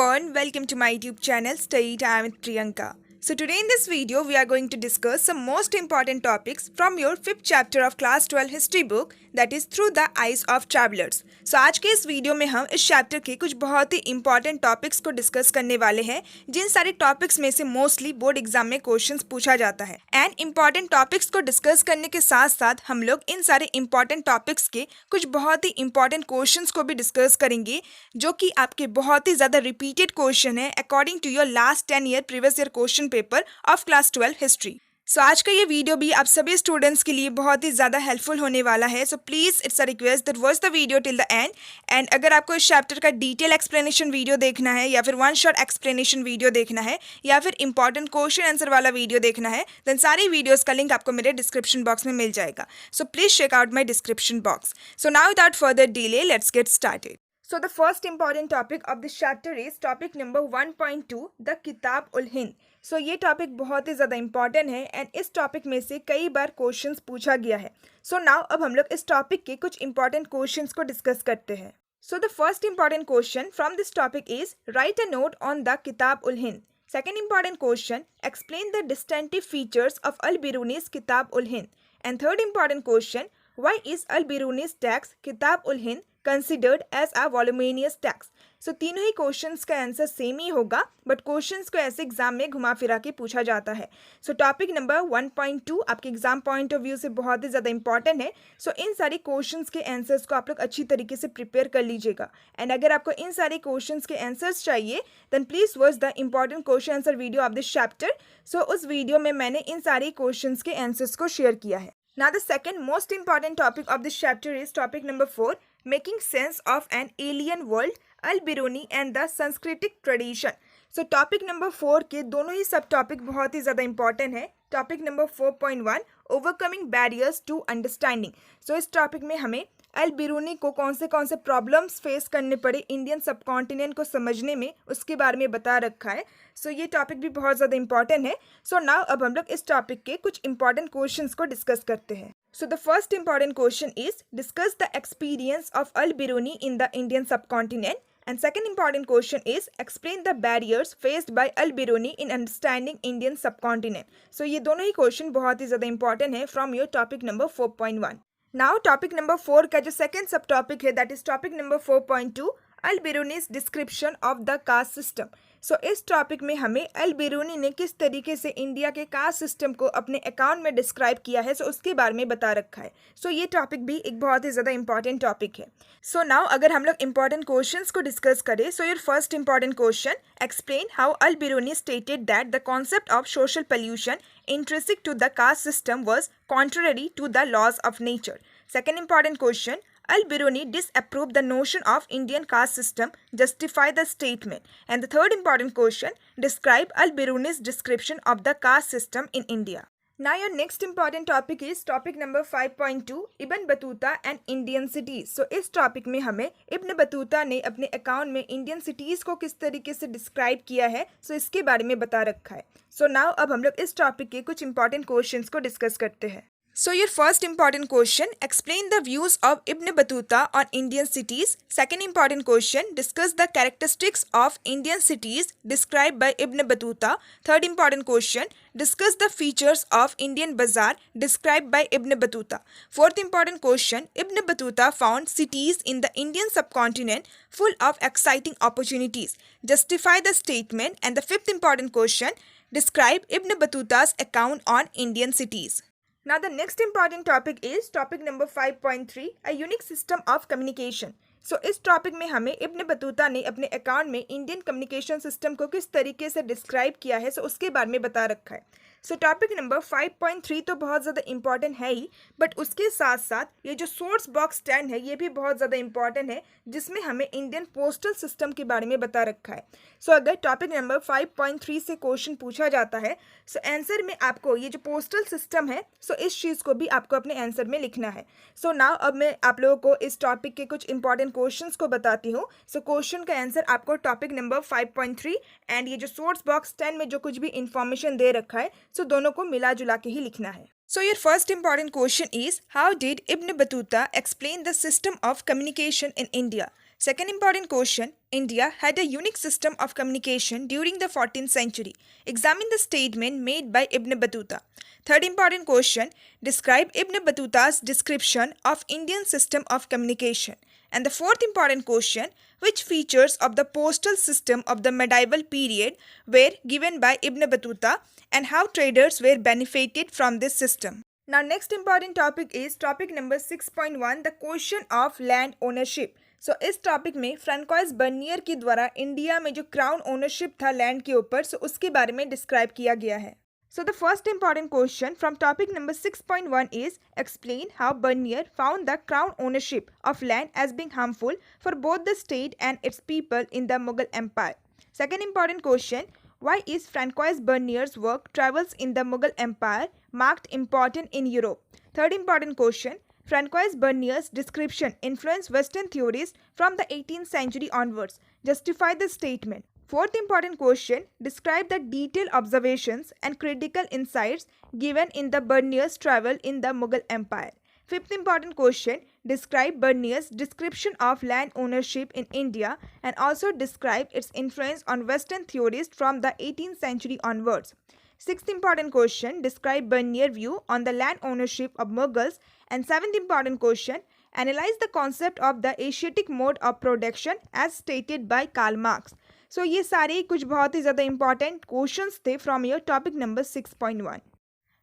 everyone, welcome to my YouTube channel Study Time with Priyanka. So today in this video we are going to discuss some most important topics from your 5th chapter of class 12 history book, that is Through the Eyes of Travelers. So आज के इस video में हम इस chapter के कुछ बहुत ही important topics को डिस्कस करने वाले हैं, जिन सारे टॉपिक्स में से मोस्टली बोर्ड एग्जाम में क्वेश्चंस पूछा जाता है। एंड इंपॉर्टेंट टॉपिक्स को डिस्कस करने के साथ साथ हम लोग इन सारे इंपॉर्टेंट टॉपिक्स के कुछ बहुत ही इंपॉर्टेंट क्वेश्चंस को भी डिस्कस करेंगे, जो कि आपके बहुत ही ज़्यादा रिपीटेड क्वेश्चन है according to your last 10 year previous year question paper of class 12 history. So आज का ये वीडियो भी आप सभी स्टूडेंट्स के लिए बहुत ही ज़्यादा हेल्पफुल होने वाला है। So please it's a request that watch the video till the end. And अगर आपको इस चैप्टर का डिटेल एक्सप्लेनेशन वीडियो देखना है, या फिर वन शॉट एक्सप्लेनेशन वीडियो देखना है, या फिर इंपॉर्टेंट क्वेश्चन आंसर वाला वीडियो देखना है, देन सारी वीडियोज़ का लिंक आपको मेरे डिस्क्रिप्शन बॉक्स में मिल जाएगा। So please check out my description box. So now without further delay let's get started. So the first important topic of this chapter is topic number 1.2, the किताब उल हिंद। सो ये topic बहुत ही ज़्यादा इंपॉर्टेंट है and इस टॉपिक में से कई बार क्वेश्चंस पूछा गया है। सो नाउ अब हम लोग इस टॉपिक के कुछ इंपॉर्टेंट क्वेश्चंस को डिस्कस करते हैं। So the first important question from this topic is right a note on the किताब ul Hind. Second important question, explain the distinctive features of Al-Biruni's Kitab ul Hind. And third important question, why is Al-Biruni's text Kitab ul Hind considered as a voluminous text? सो तीनों ही questions का answer same ही होगा, but questions को ऐसे exam में घुमा फिरा के पूछा जाता है। सो टॉपिक नंबर 1.2 आपके एग्जाम पॉइंट ऑफ व्यू से बहुत ही ज़्यादा इंपॉर्टेंट है। सो इन सारे क्वेश्चंस के आंसर्स को आप लोग अच्छी तरीके से प्रिपेयर कर लीजिएगा। एंड अगर आपको इन सारे क्वेश्चंस के आंसर्स चाहिए then please watch the important question answer video of this chapter. So उस वीडियो में मैंने इन सारे क्वेश्चंस के आंसर्स को शेयर किया है। Now the second most important topic of this chapter is topic number 4, making sense of an alien world, Al-Biruni and the Sanskritic tradition. So topic number 4 के दोनों ही सब टॉपिक बहुत ही ज़्यादा इंपॉर्टेंट है। Topic number 4.1, overcoming barriers to understanding. So इस topic में हमें अल बिरूनी को कौन से प्रॉब्लम्स फेस करने पड़े इंडियन सब कॉन्टिनेंट को समझने में, उसके बारे में बता रखा है। सो ये टॉपिक भी बहुत ज़्यादा इंपॉर्टेंट है। सो नाउ अब हम लोग इस टॉपिक के कुछ इंपॉर्टेंट क्वेश्चंस को डिस्कस करते हैं। So the first important question is discuss the experience of Al Biruni in the Indian subcontinent. And second important question is explain the barriers faced by Al-Biruni in understanding Indian subcontinent. So ये दोनों ही question बहुत ही ज़्यादा important है from your topic number 4.1. Now topic number 4 का जो second sub topic है that is topic number 4.2, Al-Biruni's description of the caste system. So इस टॉपिक में हमें अल-बिरूनी ने किस तरीके से इंडिया के कास्ट सिस्टम को अपने अकाउंट में डिस्क्राइब किया है, सो उसके बारे में बता रखा है। सो ये टॉपिक भी एक बहुत ही ज़्यादा इंपॉर्टेंट टॉपिक है। सो नाउ अगर हम लोग इंपॉर्टेंट क्वेश्चंस को डिस्कस करें, so your first important question, explain how Al-Biruni stated that the concept of social pollution intrinsic to the caste system was contrary to the laws of nature. Second important question, Al-Biruni disapproved the notion of Indian caste system, justify the statement. And the third important question, describe Al-Biruni's description of the caste system in India. Now your next important topic is topic number 5.2, Ibn Battuta and Indian cities. So इस topic में हमें Ibn Battuta ने अपने account में Indian cities को किस तरीके से डिस्क्राइब किया है, सो इसके बारे में बता रखा है। सो नाउ अब हम लोग इस टॉपिक के कुछ इंपॉर्टेंट क्वेश्चंस को डिस्कस करते हैं। So your first important question, explain the views of Ibn Battuta on Indian cities. Second important question, discuss the characteristics of Indian cities described by Ibn Battuta. Third important question, discuss the features of Indian bazaar described by Ibn Battuta. Fourth important question, Ibn Battuta found cities in the Indian subcontinent full of exciting opportunities. Justify the statement. And the fifth important question, describe Ibn Battuta's account on Indian cities. Now the next important topic is topic number 5.3, a unique system of communication. सो इस topic में हमें Ibn Battuta ने अपने account में Indian communication system को किस तरीके से डिस्क्राइब किया है, सो उसके बारे में बता रखा है। सो टॉपिक नंबर 5.3 तो बहुत ज़्यादा इंपॉर्टेंट है ही, बट उसके साथ साथ ये जो सोर्स बॉक्स 10 है ये भी बहुत ज़्यादा इंपॉर्टेंट है, जिसमें हमें इंडियन पोस्टल सिस्टम के बारे में बता रखा है। सो अगर टॉपिक नंबर 5.3 से क्वेश्चन पूछा जाता है, सो आंसर में आपको ये जो पोस्टल सिस्टम है, सो इस चीज़ को भी आपको अपने आंसर में लिखना है। सो नाउ अब मैं आप लोगों को इस टॉपिक के कुछ इंपॉर्टेंट क्वेश्चंस को बताती हूँ। सो क्वेश्चन का आंसर आपको टॉपिक नंबर 5.3 एंड ये जो सोर्स बॉक्स 10 में जो कुछ भी इंफॉर्मेशन दे रखा है, सो दोनों को मिला जुला के ही लिखना है। So your first important question is, how did Ibn Battuta explain the system of communication in India? Second important question, India had a unique system of communication during the 14th century. Examine the statement made by Ibn Battuta. Third important question, describe Ibn Battuta's description of Indian system of communication. And the fourth important question, which features of the postal system of the medieval period were given by Ibn Battuta and how traders were benefited from this system. Now next important topic is topic number 6.1, the question of land ownership. सो इस topic में François Bernier के द्वारा India में जो crown ownership था land के ऊपर उसके बारे में डिस्क्राइब किया गया है. So the first important question from topic number 6.1 is explain how Bernier found the crown ownership of land as being harmful for both the state and its people in the Mughal Empire. Second important question, why is Francois Bernier's work travels in the Mughal Empire marked important in Europe? Third important question, Francois Bernier's description influenced Western theories from the 18th century onwards. Justify the statement. Fourth important question, describe the detailed observations and critical insights given in the Bernier's travel in the Mughal Empire. Fifth important question, describe Bernier's description of land ownership in India and also describe its influence on Western theories from the 18th century onwards. Sixth important question, describe Bernier's view on the land ownership of Mughals. And seventh important question, analyze the concept of the Asiatic mode of production as stated by Karl Marx. So ये सारे कुछ बहुत ही ज़्यादा important questions थे from your topic number 6.1.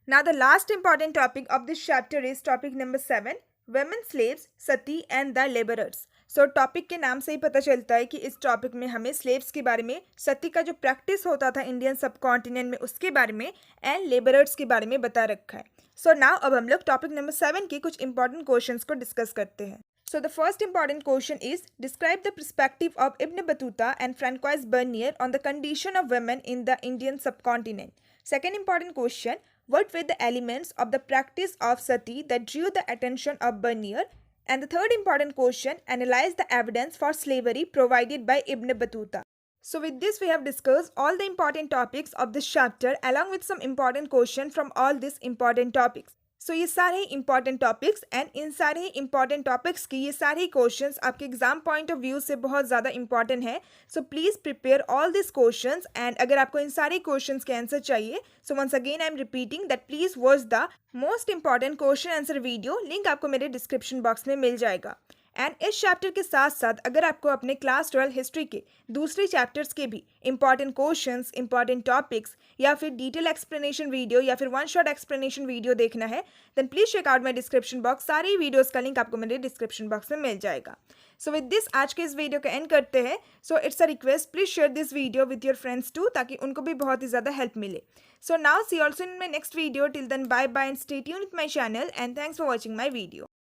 Now the last important topic of this chapter is topic number 7, women slaves, sati and the laborers. So topic के नाम से ही पता चलता है कि इस टॉपिक में हमें स्लेव्स के बारे में, सती का जो प्रैक्टिस होता था इंडियन सब कॉन्टिनेंट में उसके बारे में एंड लेबरर्स के बारे में बता रखा है. सो नाउ अब हम लोग टॉपिक नंबर 7 के कुछ इंपॉर्टेंट क्वेश्चंस को डिस्कस करते हैं. So the first important question is describe the perspective of Ibn Battuta and Francois Bernier on the condition of women in the Indian subcontinent. Second important question, what were the elements of the practice of sati that drew the attention of Bernier? And the third important question, analyze the evidence for slavery provided by Ibn Battuta. So with this we have discussed all the important topics of this chapter along with some important questions from all these important topics. So ये सारे important topics and इन सारे important topics की ये सारे questions आपके exam point of view से बहुत ज़्यादा important है. So please prepare all these questions and अगर आपको इन सारे questions के answer चाहिए, so once again I am repeating that please watch the most important question answer video. link आपको मेरे description box में मिल जाएगा. एंड इस चैप्टर के साथ साथ अगर आपको अपने क्लास 12 हिस्ट्री के दूसरे चैप्टर्स के भी इंपॉर्टेंट क्वेश्चंस, इंपॉर्टेंट टॉपिक्स या फिर डिटेल एक्सप्लेनेशन वीडियो या फिर वन शॉट एक्सप्लेनेशन वीडियो देखना है then please check out my description box. सारी वीडियोस का लिंक आपको मेरे डिस्क्रिप्शन बॉक्स में मिल जाएगा. सो विद दिस आज के इस वीडियो का एंड करते हैं. So it's a request, please share this video with your friends too ताकि उनको भी बहुत ही ज़्यादा हेल्प मिले. So now see also in my next video. Till then bye bye and stay tuned with my channel and thanks for watching my video.